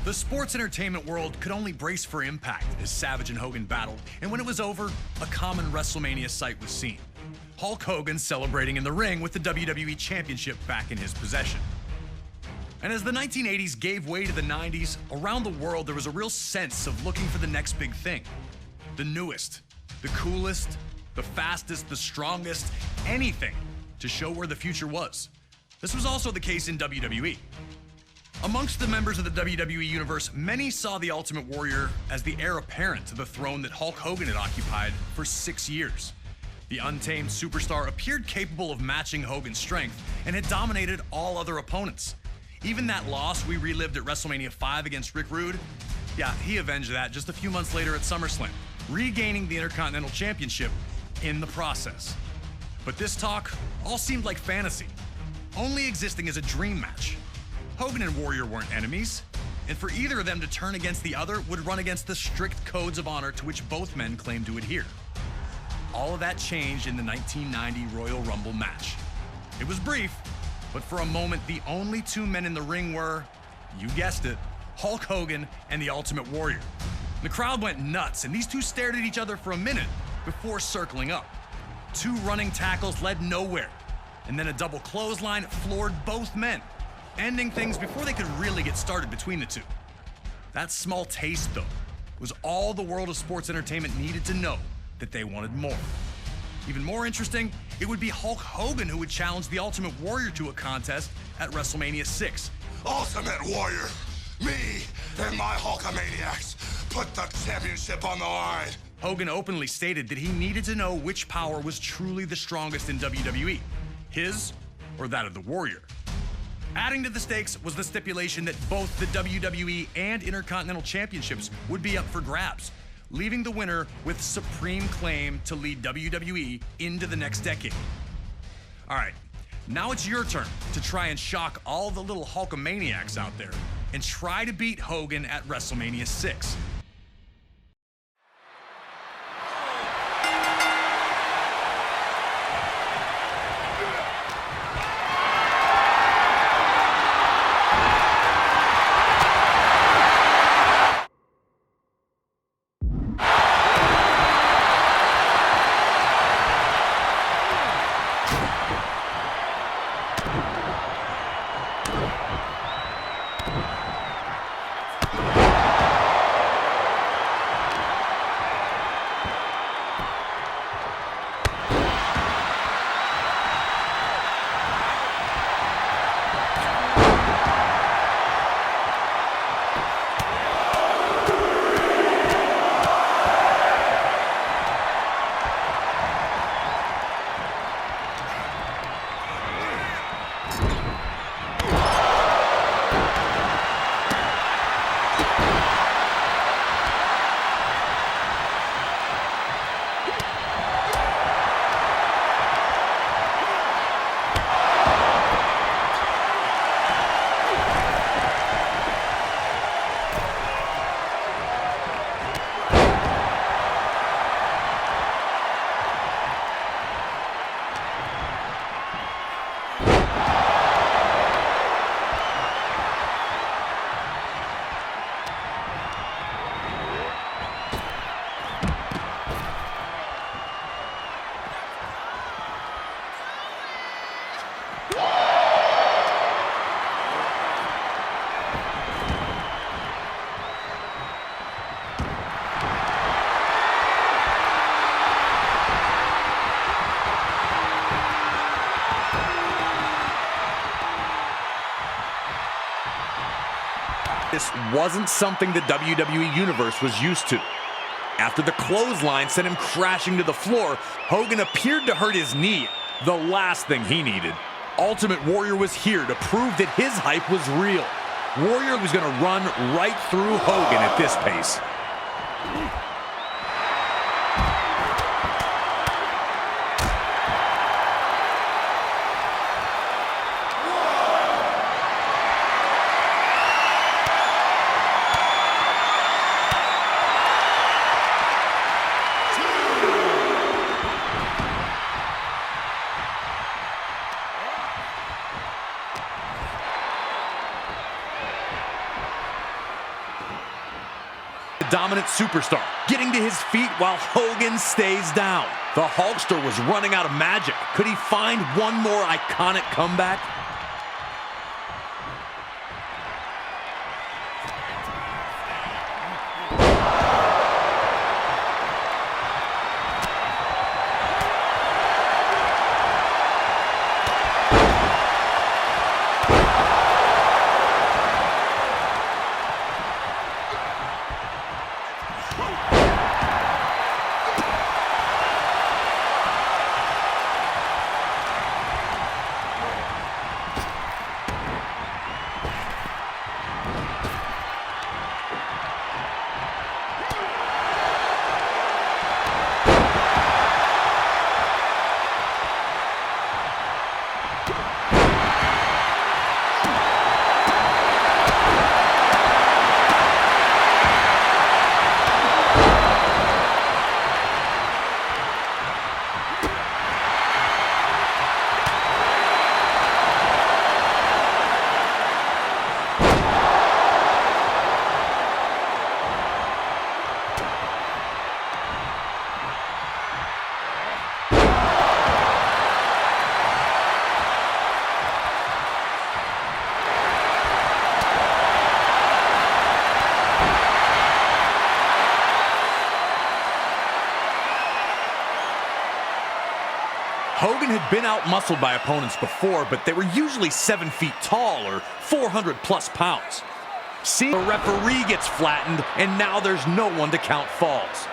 The sports entertainment world could only brace for impact as Savage and Hogan battled, and when it was over, a common Wrestlemania sight was seen. Hulk Hogan celebrating in the ring with the WWE Championship back in his possession. And as the 1980s gave way to the 90s, around the world there was a real sense of looking for the next big thing. The newest, the coolest, the fastest, the strongest, anything to show where the future was. This was also the case in WWE. Amongst the members of the WWE Universe, many saw the Ultimate Warrior as the heir apparent to the throne that Hulk Hogan had occupied for 6 years. The untamed superstar appeared capable of matching Hogan's strength and had dominated all other opponents. Even that loss we relived at WrestleMania 5 against Rick Rude, yeah, he avenged that just a few months later at SummerSlam, regaining the Intercontinental Championship in the process. But this talk all seemed like fantasy, only existing as a dream match. Hogan and Warrior weren't enemies, and for either of them to turn against the other would run against the strict codes of honor to which both men claimed to adhere. All of that changed in the 1990 Royal Rumble match. It was brief, but for a moment, the only two men in the ring were, you guessed it, Hulk Hogan and the Ultimate Warrior. The crowd went nuts, and these two stared at each other for a minute before circling up. Two running tackles led nowhere, and then a double clothesline floored both men, ending things before they could really get started between the two. That small taste, though, was all the world of sports entertainment needed to know that they wanted more. Even more interesting, it would be Hulk Hogan who would challenge the Ultimate Warrior to a contest at WrestleMania 6. Ultimate Warrior, me and my Hulkamaniacs put the championship on the line. Hogan openly stated that he needed to know which power was truly the strongest in WWE, his or that of the Warrior. Adding to the stakes was the stipulation that both the WWE and Intercontinental Championships would be up for grabs, leaving the winner with supreme claim to lead WWE into the next decade. All right, now it's your turn to try and shock all the little Hulkamaniacs out there and try to beat Hogan at WrestleMania 6. This wasn't something the WWE Universe was used to. After the clothesline sent him crashing to the floor, Hogan appeared to hurt his knee, the last thing he needed. Ultimate Warrior was here to prove that his hype was real. Warrior was going to run right through Hogan at this pace. dominant superstar, getting to his feet while Hogan stays down. The Hulkster was running out of magic. Could he find one more iconic comeback? Hogan had been out-muscled by opponents before, but they were usually 7 feet tall or 400-plus pounds. See, the referee gets flattened, and now there's no one to count falls.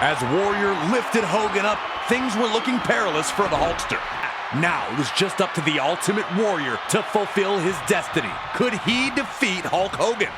As Warrior lifted Hogan up, things were looking perilous for the Hulkster. Now it was just up to the Ultimate Warrior to fulfill his destiny. Could he defeat Hulk Hogan?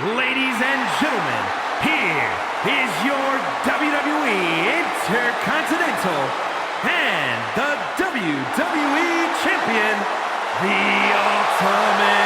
Ladies and gentlemen, here is your WWE Intercontinental and the WWE Champion, the Ultimate